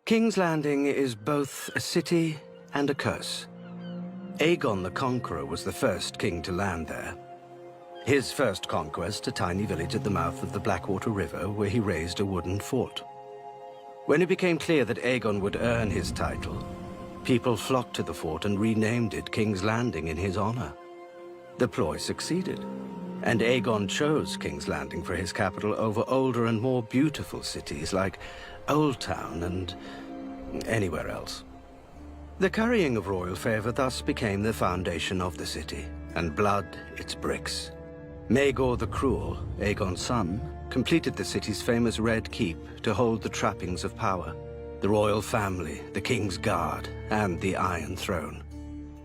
King's Landing is both a city and a curse. Aegon the Conqueror was the first king to land there. His first conquest, a tiny village at the mouth of the Blackwater River, where he raised a wooden fort. When it became clear that Aegon would earn his title, people flocked to the fort and renamed it King's Landing in his honor. The ploy succeeded, and Aegon chose King's Landing for his capital over older and more beautiful cities like Old Town and anywhere else. The currying of royal favor thus became the foundation of the city, and blood its bricks. Maegor the Cruel, Aegon's son, completed the city's famous Red Keep to hold the trappings of power, the royal family, the King's Guard, and the Iron Throne.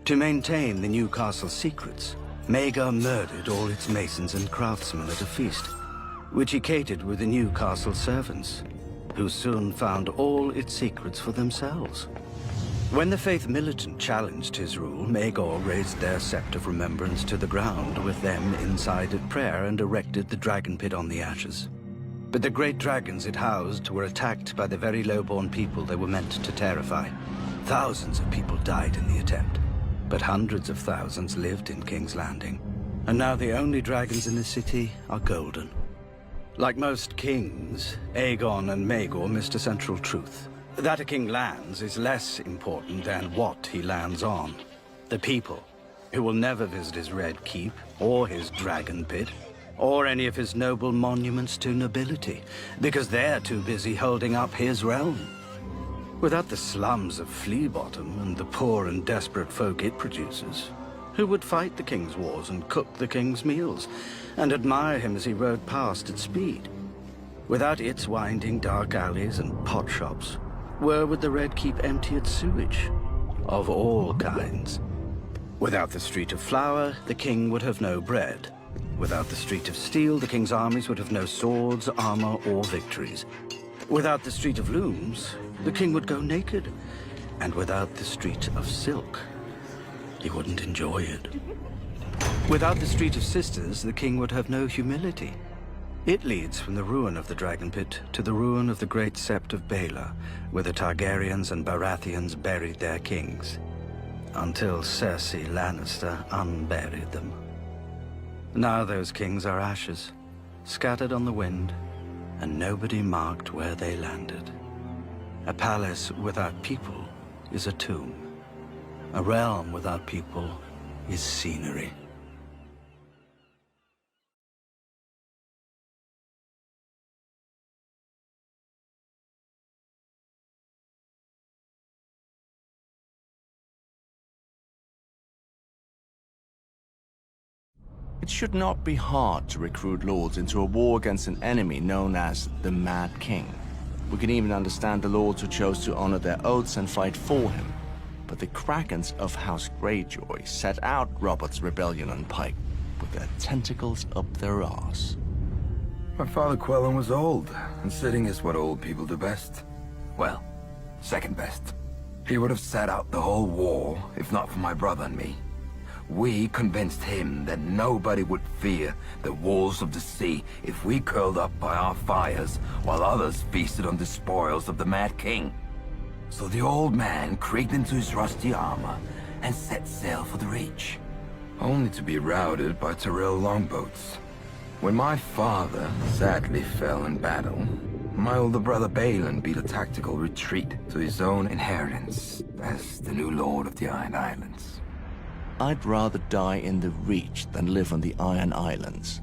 To maintain the new castle's secrets, Maegor murdered all its masons and craftsmen at a feast, which he catered with the new castle servants, who soon found all its secrets for themselves. When the Faith Militant challenged his rule, Maegor raised their Sept of Remembrance to the ground with them inside at prayer and erected the dragon pit on the ashes. But the great dragons it housed were attacked by the very low-born people they were meant to terrify. Thousands of people died in the attempt, but hundreds of thousands lived in King's Landing. And now the only dragons in the city are golden. Like most kings, Aegon and Maegor missed a central truth. That a king lands is less important than what he lands on. The people, who will never visit his Red Keep, or his Dragon Pit, or any of his noble monuments to nobility, because they're too busy holding up his realm. Without the slums of Flea Bottom and the poor and desperate folk it produces, who would fight the king's wars and cook the king's meals, and admire him as he rode past at speed? Without its winding dark alleys and pot shops, where would the Red Keep empty its sewage? Of all kinds. Without the Street of Flour, the king would have no bread. Without the Street of Steel, the king's armies would have no swords, armor, or victories. Without the Street of Looms, the king would go naked. And without the Street of Silk, he wouldn't enjoy it. Without the Street of Sisters, the king would have no humility. It leads from the ruin of the Dragon Pit to the ruin of the great Sept of Baelor, where the Targaryens and Baratheons buried their kings, until Cersei Lannister unburied them. Now those kings are ashes, scattered on the wind, and nobody marked where they landed. A palace without people is a tomb. A realm without people is scenery. It should not be hard to recruit lords into a war against an enemy known as the Mad King. We can even understand the lords who chose to honor their oaths and fight for him. But the Krakens of House Greyjoy set out Robert's rebellion on pike, with their tentacles up their arse. My father Quellon was old, and sitting is what old people do best. Well, second best. He would have sat out the whole war, if not for my brother and me. We convinced him that nobody would fear the walls of the sea if we curled up by our fires while others feasted on the spoils of the Mad King. So the old man creaked into his rusty armor and set sail for the Reach, only to be routed by Tyrell longboats. When my father sadly fell in battle, my older brother Balon beat a tactical retreat to his own inheritance as the new lord of the Iron Islands. I'd rather die in the Reach than live on the Iron Islands.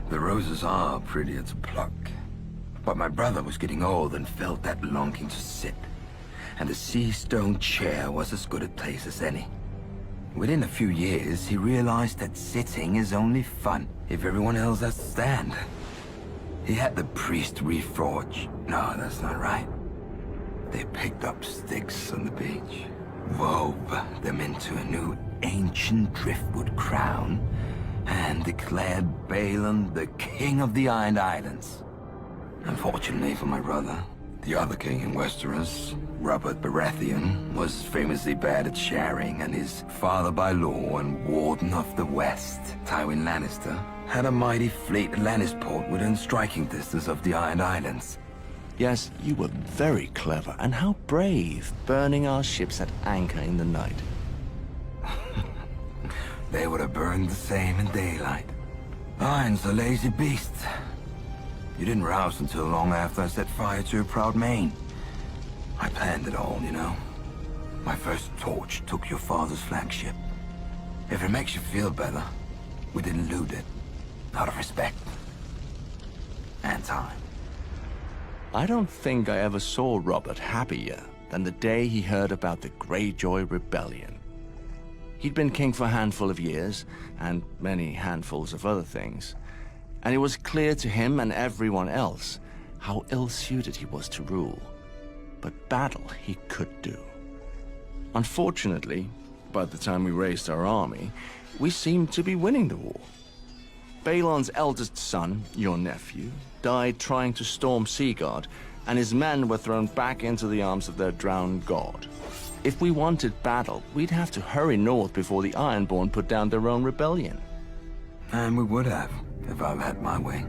The roses are prettier to pluck. But my brother was getting old and felt that longing to sit. And the sea stone chair was as good a place as any. Within a few years, he realized that sitting is only fun if everyone else has to stand. He had the priest reforge. No, that's not right. They picked up sticks on the beach, wove them into a new ancient driftwood crown, and declared Balon the king of the Iron Islands. Unfortunately for my brother, the other king in Westeros, Robert Baratheon, was famously bad at sharing, and his father by law and warden of the West, Tywin Lannister, had a mighty fleet at Lannisport within striking distance of the Iron Islands. Yes, you were very clever, and how brave, burning our ships at anchor in the night. They would have burned the same in daylight. Iron's a lazy beast. You didn't rouse until long after I set fire to your proud mane. I planned it all, you know. My first torch took your father's flagship. If it makes you feel better, we didn't loot it. Out of respect. And time. I don't think I ever saw Robert happier than the day he heard about the Greyjoy Rebellion. He'd been king for a handful of years, and many handfuls of other things, and it was clear to him and everyone else how ill-suited he was to rule. But battle he could do. Unfortunately, by the time we raised our army, we seemed to be winning the war. Balon's eldest son, your nephew, died trying to storm Seaguard, and his men were thrown back into the arms of their drowned god. If we wanted battle, we'd have to hurry north before the Ironborn put down their own rebellion. And we would have, if I'd had my way.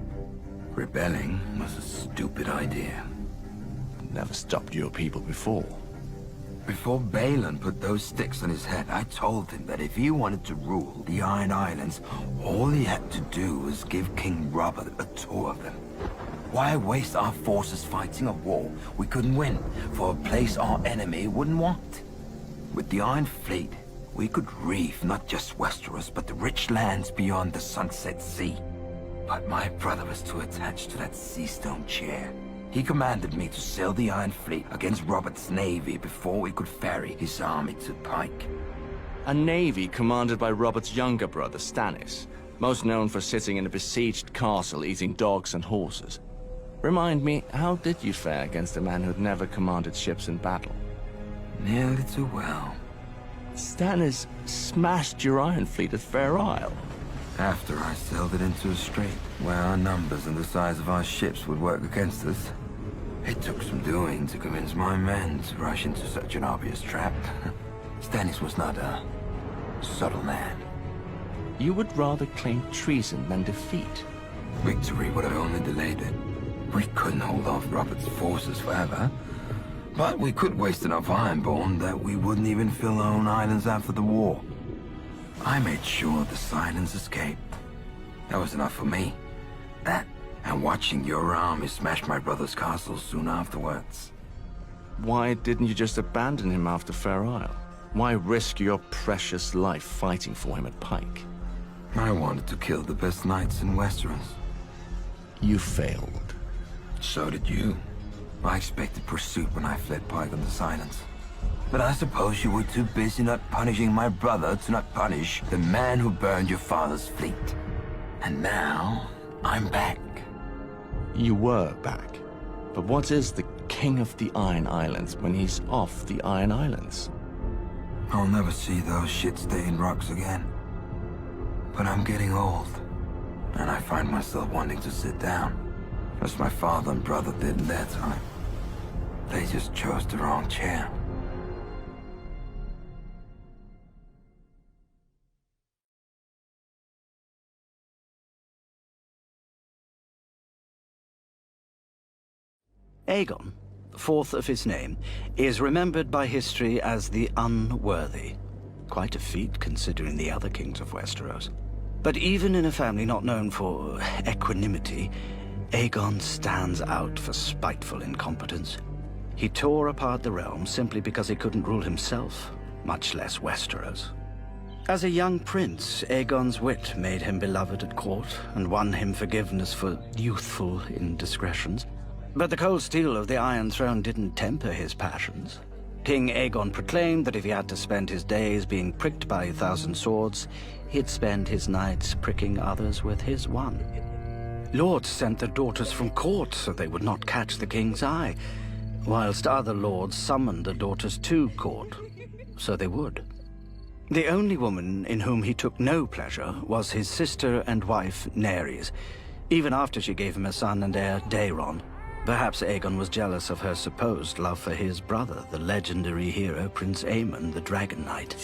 Rebelling was a stupid idea. Never stopped your people before. Before Balon put those sticks on his head, I told him that if he wanted to rule the Iron Islands, all he had to do was give King Robert a tour of them. Why waste our forces fighting a war we couldn't win for a place our enemy wouldn't want? With the Iron Fleet, we could reef not just Westeros, but the rich lands beyond the Sunset Sea. But my brother was too attached to that sea stone chair. He commanded me to sail the Iron Fleet against Robert's navy before we could ferry his army to Pike. A navy commanded by Robert's younger brother, Stannis, most known for sitting in a besieged castle eating dogs and horses. Remind me, how did you fare against a man who'd never commanded ships in battle? Nearly too well. Stannis smashed your Iron Fleet at Fair Isle. After I sailed it into a strait, where our numbers and the size of our ships would work against us. It took some doing to convince my men to rush into such an obvious trap. Stannis was not a subtle man. You would rather claim treason than defeat. Victory would have only delayed it. We couldn't hold off Robert's forces forever. But we could waste enough Ironborn that we wouldn't even fill our own islands after the war. I made sure the silence escaped. That was enough for me. That, and watching your army smash my brother's castle soon afterwards. Why didn't you just abandon him after Fair Isle? Why risk your precious life fighting for him at Pike? I wanted to kill the best knights in Westeros. You failed. So did you. I expected pursuit when I fled Pike on the silence. But I suppose you were too busy not punishing my brother to not punish the man who burned your father's fleet. And now, I'm back. You were back. But what is the King of the Iron Islands when he's off the Iron Islands? I'll never see those shit-stained rocks again. But I'm getting old, and I find myself wanting to sit down, as my father and brother did in their time. They just chose the wrong chair. Aegon, fourth of his name, is remembered by history as the Unworthy. Quite a feat considering the other kings of Westeros. But even in a family not known for equanimity, Aegon stands out for spiteful incompetence. He tore apart the realm simply because he couldn't rule himself, much less Westeros. As a young prince, Aegon's wit made him beloved at court and won him forgiveness for youthful indiscretions. But the cold steel of the Iron Throne didn't temper his passions. King Aegon proclaimed that if he had to spend his days being pricked by 1,000 swords, he'd spend his nights pricking others with his one. Lords sent their daughters from court so they would not catch the king's eye, whilst other lords summoned their daughters to court, so they would. The only woman in whom he took no pleasure was his sister and wife, Nerys, even after she gave him a son and heir, Daeron. Perhaps Aegon was jealous of her supposed love for his brother, the legendary hero Prince Aemon, the Dragon Knight.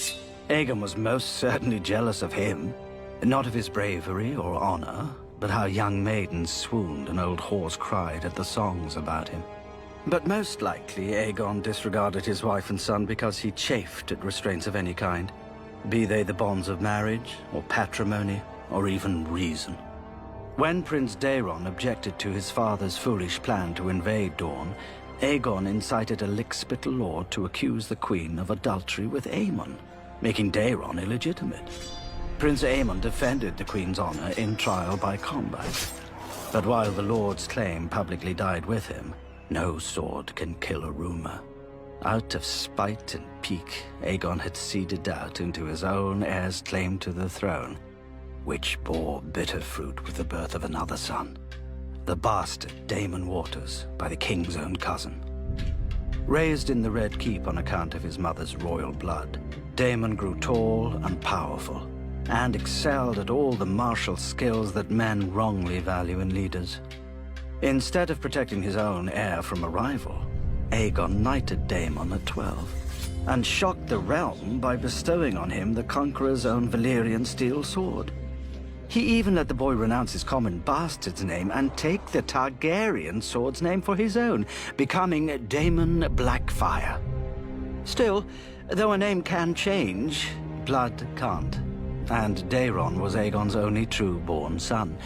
Aegon was most certainly jealous of him, not of his bravery or honor, but how young maidens swooned and old whores cried at the songs about him. But most likely, Aegon disregarded his wife and son because he chafed at restraints of any kind, be they the bonds of marriage, or patrimony, or even reason. When Prince Daeron objected to his father's foolish plan to invade Dorne, Aegon incited a lick-spittle lord to accuse the queen of adultery with Aemon, making Daeron illegitimate. Prince Aemon defended the queen's honor in trial by combat. But while the lord's claim publicly died with him, no sword can kill a rumor. Out of spite and pique, Aegon had seeded doubt into his own heir's claim to the throne, which bore bitter fruit with the birth of another son, the bastard Daemon Waters, by the king's own cousin. Raised in the Red Keep on account of his mother's royal blood, Daemon grew tall and powerful, and excelled at all the martial skills that men wrongly value in leaders. Instead of protecting his own heir from a rival, Aegon knighted Daemon at 12, and shocked the realm by bestowing on him the Conqueror's own Valyrian steel sword. He even let the boy renounce his common bastard's name and take the Targaryen sword's name for his own, becoming Daemon Blackfire. Still, though a name can change, blood can't. And Daeron was Aegon's only true-born son,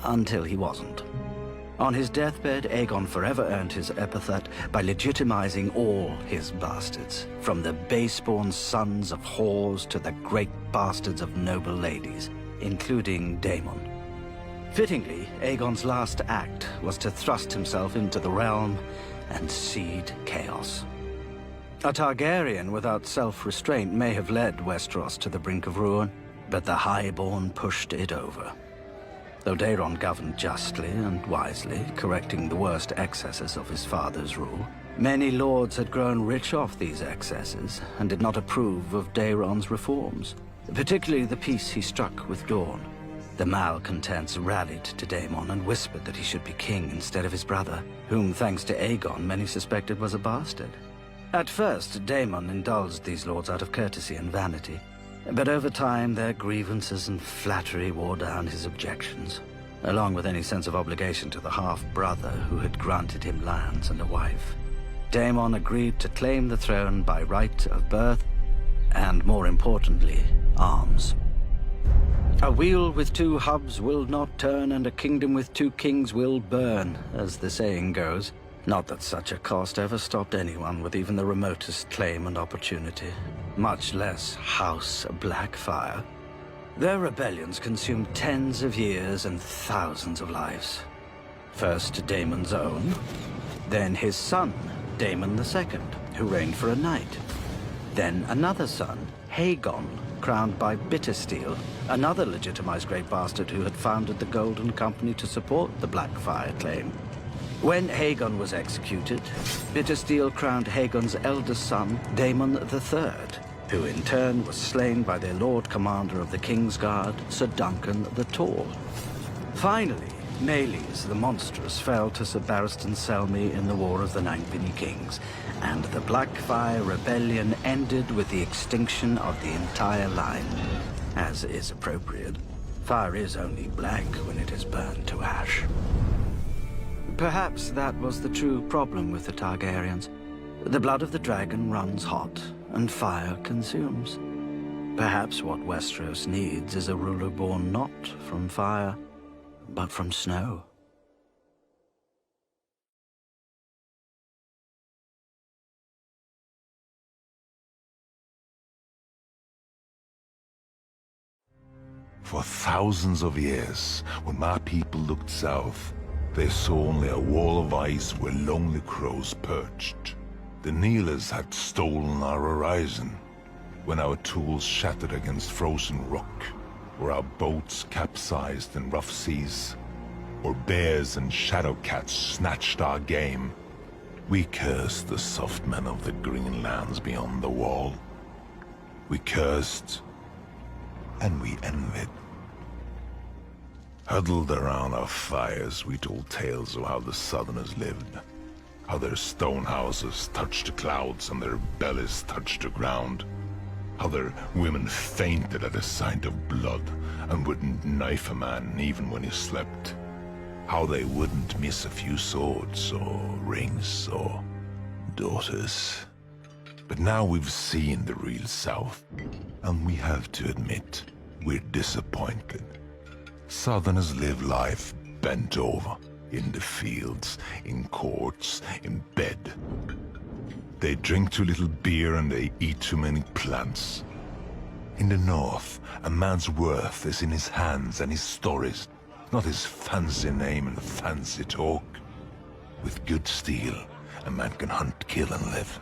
until he wasn't. On his deathbed, Aegon forever earned his epithet by legitimizing all his bastards, from the base-born sons of whores to the great bastards of noble ladies, including Daemon. Fittingly, Aegon's last act was to thrust himself into the realm and seed chaos. A Targaryen without self-restraint may have led Westeros to the brink of ruin, but the Highborn pushed it over. Though Daeron governed justly and wisely, correcting the worst excesses of his father's rule, many lords had grown rich off these excesses and did not approve of Daeron's reforms, particularly the peace he struck with Dorne. The malcontents rallied to Daemon and whispered that he should be king instead of his brother, whom, thanks to Aegon, many suspected was a bastard. At first, Daemon indulged these lords out of courtesy and vanity, but over time their grievances and flattery wore down his objections, along with any sense of obligation to the half-brother who had granted him lands and a wife. Daemon agreed to claim the throne by right of birth, and more importantly, arms. A wheel with two hubs will not turn, and a kingdom with two kings will burn, as the saying goes. Not that such a cost ever stopped anyone with even the remotest claim and opportunity, much less House Blackfire. Their rebellions consumed tens of years and thousands of lives. First Daemon's own, then his son, Daemon II, who reigned for a night. Then another son, Haegon, crowned by Bittersteel, another legitimized great bastard who had founded the Golden Company to support the Blackfire claim. When Haegon was executed, Bittersteel crowned Haegon's eldest son, Daemon III, who in turn was slain by their Lord Commander of the King's Guard, Sir Duncan the Tall. Finally, Meleys the Monstrous fell to Sir Barristan Selmy in the War of the Ninepennny Kings, and the Blackfire Rebellion ended with the extinction of the entire line, as is appropriate. Fire is only black when it is burned to ash. Perhaps that was the true problem with the Targaryens. The blood of the dragon runs hot, and fire consumes. Perhaps what Westeros needs is a ruler born not from fire, but from snow. For thousands of years, when my people looked south, they saw only a wall of ice where lonely crows perched. The Kneelers had stolen our horizon, when our tools shattered against frozen rock, or our boats capsized in rough seas, or bears and shadow cats snatched our game. We cursed the soft men of the green lands beyond the wall. We cursed, and we envied. Huddled around our fires, we told tales of how the Southerners lived, how their stone houses touched the clouds and their bellies touched the ground, how their women fainted at the sight of blood and wouldn't knife a man even when he slept, how they wouldn't miss a few swords or rings or daughters. But now we've seen the real South, and we have to admit, we're disappointed. Southerners live life bent over, in the fields, in courts, in bed. They drink too little beer and they eat too many plants. In the North, a man's worth is in his hands and his stories, not his fancy name and fancy talk. With good steel, a man can hunt, kill, and live.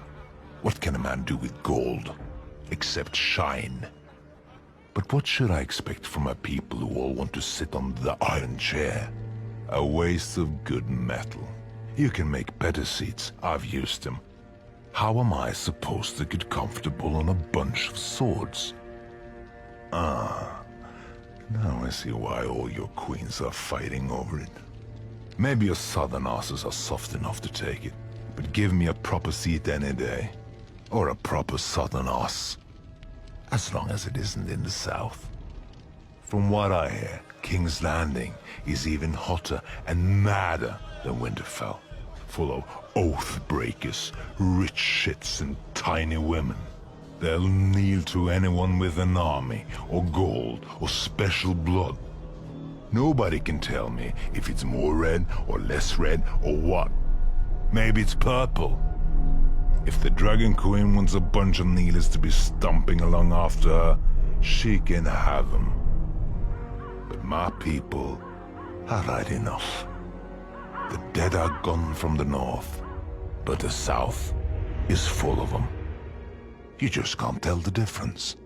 What can a man do with gold, except shine? But what should I expect from a people who all want to sit on the iron chair? A waste of good metal. You can make better seats, I've used them. How am I supposed to get comfortable on a bunch of swords? Ah, now I see why all your queens are fighting over it. Maybe your southern asses are soft enough to take it, but give me a proper seat any day. Or a proper southern ass. As long as it isn't in the south. From what I hear, King's Landing is even hotter and madder than Winterfell. Full of oath breakers, rich shits, and tiny women. They'll kneel to anyone with an army, or gold, or special blood. Nobody can tell me if it's more red, or less red, or what. Maybe it's purple. If the Dragon Queen wants a bunch of kneelers to be stomping along after her, she can have them. But my people are right enough. The dead are gone from the north, but the south is full of them. You just can't tell the difference.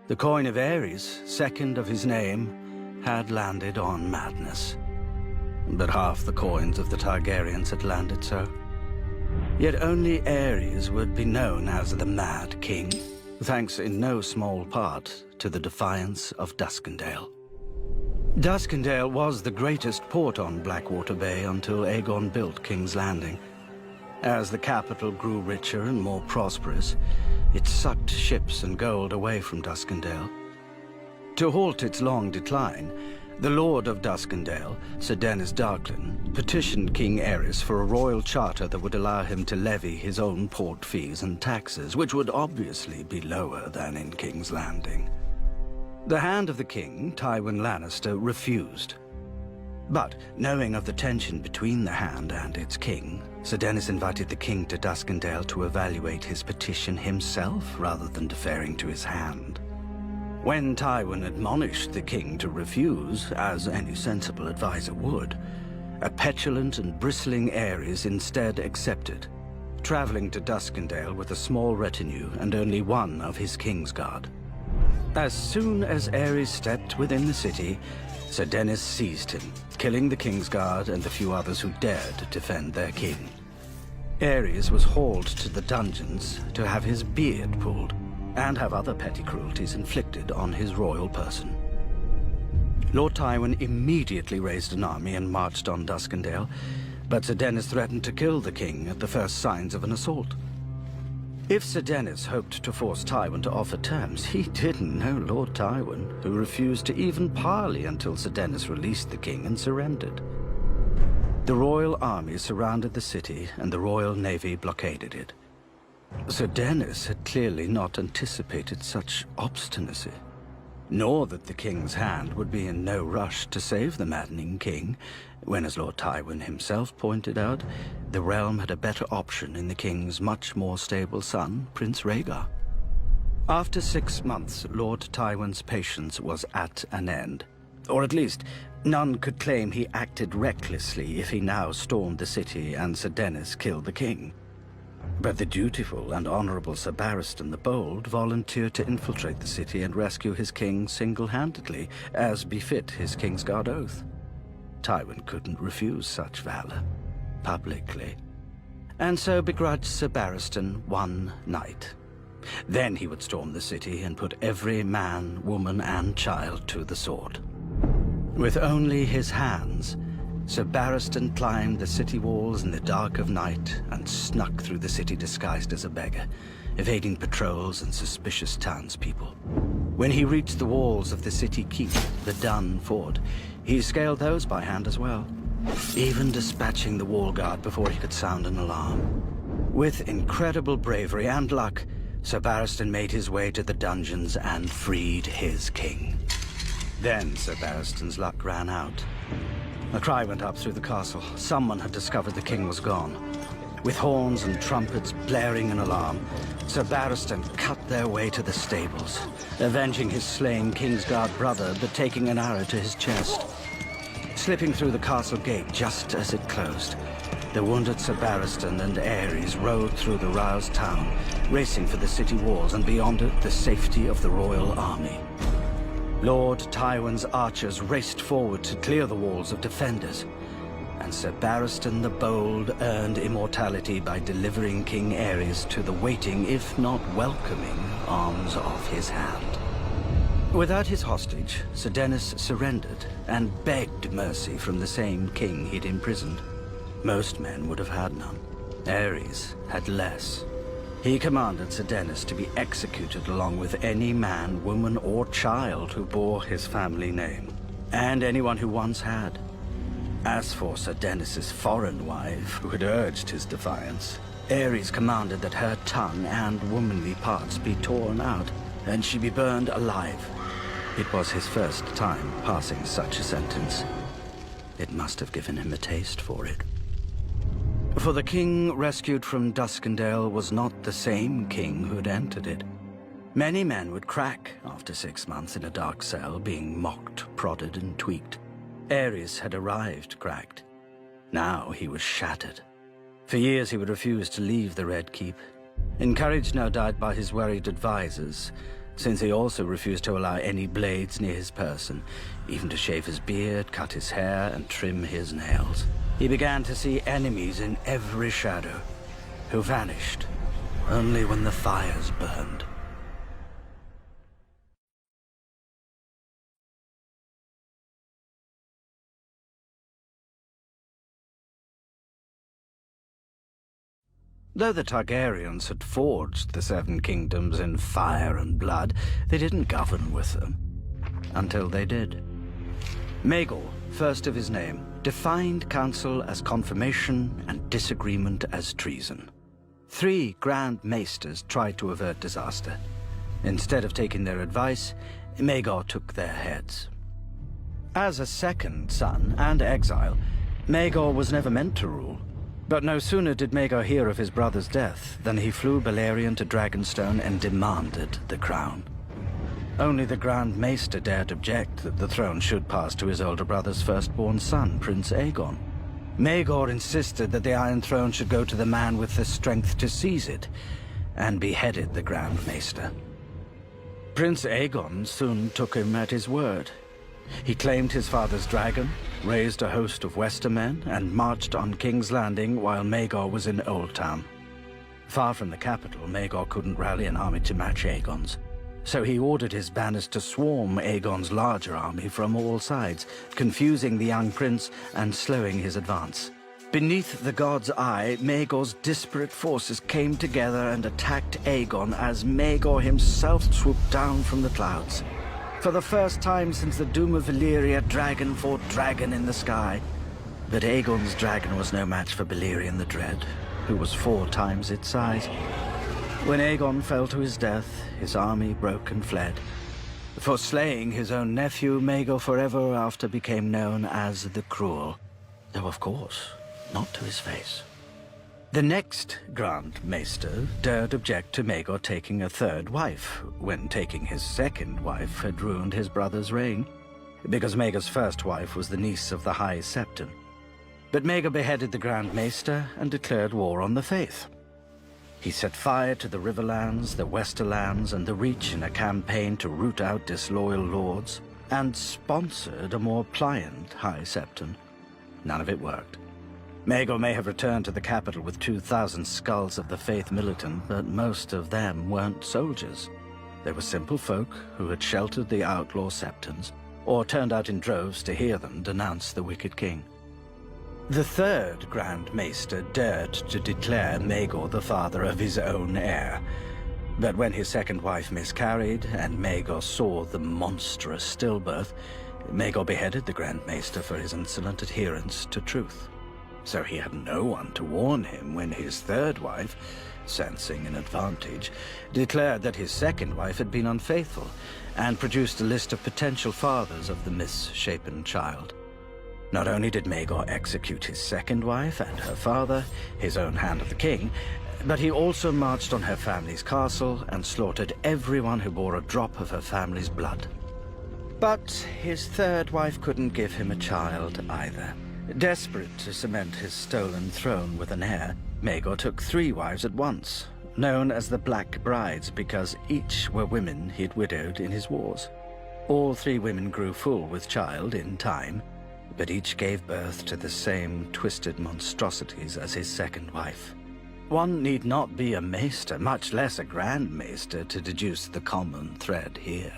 The coin of Ares, second of his name, had landed on madness. But half the coins of the Targaryens had landed so. Yet only Ares would be known as the Mad King, thanks in no small part to the defiance of Duskendale. Duskendale was the greatest port on Blackwater Bay until Aegon built King's Landing. As the capital grew richer and more prosperous, it sucked ships and gold away from Duskendale. To halt its long decline, the Lord of Duskendale, Sir Dennis Darklyn, petitioned King Aerys for a royal charter that would allow him to levy his own port fees and taxes, which would obviously be lower than in King's Landing. The Hand of the King, Tywin Lannister, refused. But, knowing of the tension between the Hand and its king, Sir Dennis invited the king to Duskendale to evaluate his petition himself rather than deferring to his Hand. When Tywin admonished the king to refuse, as any sensible advisor would, a petulant and bristling Aerys instead accepted, traveling to Duskendale with a small retinue and only one of his Kingsguard. As soon as Aerys stepped within the city, Sir Dennis seized him, killing the Kingsguard and the few others who dared to defend their king. Aerys was hauled to the dungeons to have his beard pulled, and have other petty cruelties inflicted on his royal person. Lord Tywin immediately raised an army and marched on Duskendale, but Sir Dennis threatened to kill the king at the first signs of an assault. If Sir Dennis hoped to force Tywin to offer terms, he didn't know Lord Tywin, who refused to even parley until Sir Dennis released the king and surrendered. The royal army surrounded the city, and the royal navy blockaded it. Sir Dennis had clearly not anticipated such obstinacy, nor that the king's Hand would be in no rush to save the maddening king, when, as Lord Tywin himself pointed out, the realm had a better option in the king's much more stable son, Prince Rhaegar. After 6 months, Lord Tywin's patience was at an end. Or at least, none could claim he acted recklessly if he now stormed the city and Sir Dennis killed the king. But the dutiful and honorable Sir Barristan the Bold volunteered to infiltrate the city and rescue his king single-handedly, as befit his Kingsguard oath. Tywin couldn't refuse such valor, publicly, and so begrudged Sir Barristan one night. Then he would storm the city and put every man, woman, and child to the sword. With only his hands, Sir Barristan climbed the city walls in the dark of night and snuck through the city disguised as a beggar, evading patrols and suspicious townspeople. When he reached the walls of the city keep, the Dun Fort, he scaled those by hand as well, even dispatching the wall guard before he could sound an alarm. With incredible bravery and luck, Sir Barristan made his way to the dungeons and freed his king. Then Sir Barristan's luck ran out. A cry went up through the castle. Someone had discovered the king was gone. With horns and trumpets blaring an alarm, Sir Barristan cut their way to the stables, avenging his slain Kingsguard brother, but taking an arrow to his chest. Slipping through the castle gate just as it closed, the wounded Sir Barristan and Aerys rode through the roused town, racing for the city walls and beyond it the safety of the royal army. Lord Tywin's archers raced forward to clear the walls of defenders, and Sir Barristan the Bold earned immortality by delivering King Aerys to the waiting, if not welcoming, arms of his hand. Without his hostage, Sir Dennis surrendered and begged mercy from the same king he'd imprisoned. Most men would have had none. Aerys had less. He commanded Sir Dennis to be executed along with any man, woman, or child who bore his family name, and anyone who once had. As for Sir Dennis's foreign wife, who had urged his defiance, Aerys commanded that her tongue and womanly parts be torn out, and she be burned alive. It was his first time passing such a sentence. It must have given him a taste for it. For the king rescued from Duskendale was not the same king who'd entered it. Many men would crack after 6 months in a dark cell, being mocked, prodded, and tweaked. Aerys had arrived cracked. Now he was shattered. For years he would refuse to leave the Red Keep, encouraged no doubt by his worried advisors, since he also refused to allow any blades near his person, even to shave his beard, cut his hair, and trim his nails. He began to see enemies in every shadow, who vanished only when the fires burned. Though the Targaryens had forged the Seven Kingdoms in fire and blood, they didn't govern with them. Until they did. Maegor, first of his name, defined council as confirmation and disagreement as treason. 3 Grand Maesters tried to avert disaster. Instead of taking their advice, Maegor took their heads. As a second son and exile, Maegor was never meant to rule. But no sooner did Maegor hear of his brother's death than he flew Balerion to Dragonstone and demanded the crown. Only the Grand Maester dared object that the throne should pass to his older brother's firstborn son, Prince Aegon. Maegor insisted that the Iron Throne should go to the man with the strength to seize it, and beheaded the Grand Maester. Prince Aegon soon took him at his word. He claimed his father's dragon, raised a host of Westermen, and marched on King's Landing while Maegor was in Old Town. Far from the capital, Maegor couldn't rally an army to match Aegon's. So he ordered his banners to swarm Aegon's larger army from all sides, confusing the young prince and slowing his advance. Beneath the god's eye, Maegor's disparate forces came together and attacked Aegon as Maegor himself swooped down from the clouds. For the first time since the doom of Valyria, dragon fought dragon in the sky. But Aegon's dragon was no match for Balerion the Dread, who was 4 times its size. When Aegon fell to his death, his army broke and fled. For slaying his own nephew, Maegor forever after became known as the Cruel, though of course, not to his face. The next Grand Maester dared object to Maegor taking a 3rd wife, when taking his 2nd wife had ruined his brother's reign, because Maegor's 1st wife was the niece of the High Septon. But Maegor beheaded the Grand Maester and declared war on the Faith. He set fire to the Riverlands, the Westerlands, and the Reach in a campaign to root out disloyal lords, and sponsored a more pliant High Septon. None of it worked. Maegor may have returned to the capital with 2,000 skulls of the Faith militant, but most of them weren't soldiers. They were simple folk who had sheltered the outlaw Septons, or turned out in droves to hear them denounce the wicked king. The third Grand Maester dared to declare Maegor the father of his own heir. But when his second wife miscarried, and Maegor saw the monstrous stillbirth, Maegor beheaded the Grand Maester for his insolent adherence to truth. So he had no one to warn him when his third wife, sensing an advantage, declared that his second wife had been unfaithful, and produced a list of potential fathers of the misshapen child. Not only did Maegor execute his second wife and her father, his own Hand of the King, but he also marched on her family's castle and slaughtered everyone who bore a drop of her family's blood. But his third wife couldn't give him a child either. Desperate to cement his stolen throne with an heir, Maegor took 3 wives at once, known as the Black Brides because each were women he'd widowed in his wars. All 3 women grew full with child in time, but each gave birth to the same twisted monstrosities as his second wife. One need not be a maester, much less a Grand Maester, to deduce the common thread here.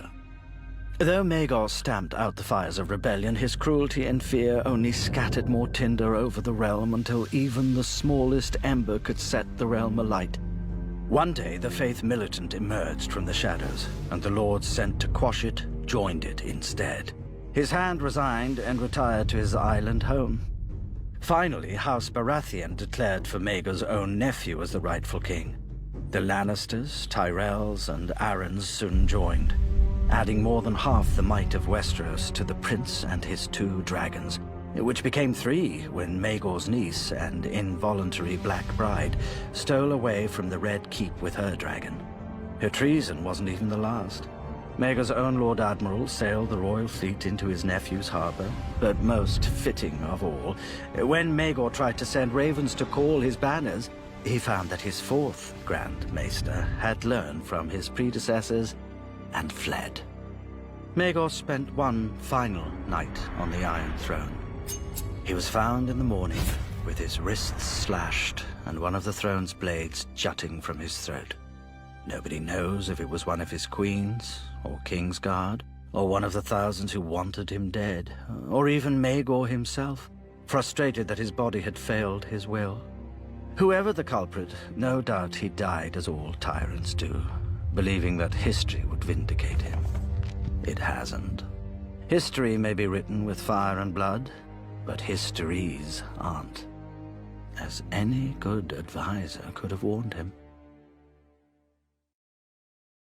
Though Maegor stamped out the fires of rebellion, his cruelty and fear only scattered more tinder over the realm until even the smallest ember could set the realm alight. One day, the Faith Militant emerged from the shadows, and the lords sent to quash it joined it instead. His hand resigned and retired to his island home. Finally, House Baratheon declared for Maegor's own nephew as the rightful king. The Lannisters, Tyrells, and Arryns soon joined, adding more than half the might of Westeros to the prince and his 2 dragons, which became 3 when Maegor's niece and involuntary Black Bride stole away from the Red Keep with her dragon. Her treason wasn't even the last. Maegor's own Lord Admiral sailed the royal fleet into his nephew's harbor, but most fitting of all, when Maegor tried to send ravens to call his banners, he found that his 4th Grand Maester had learned from his predecessors and fled. Maegor spent one final night on the Iron Throne. He was found in the morning with his wrists slashed and one of the throne's blades jutting from his throat. Nobody knows if it was one of his queens, or Kingsguard, or one of the thousands who wanted him dead, or even Maegor himself, frustrated that his body had failed his will. Whoever the culprit, no doubt he died as all tyrants do, believing that history would vindicate him. It hasn't. History may be written with fire and blood, but histories aren't, as any good advisor could have warned him.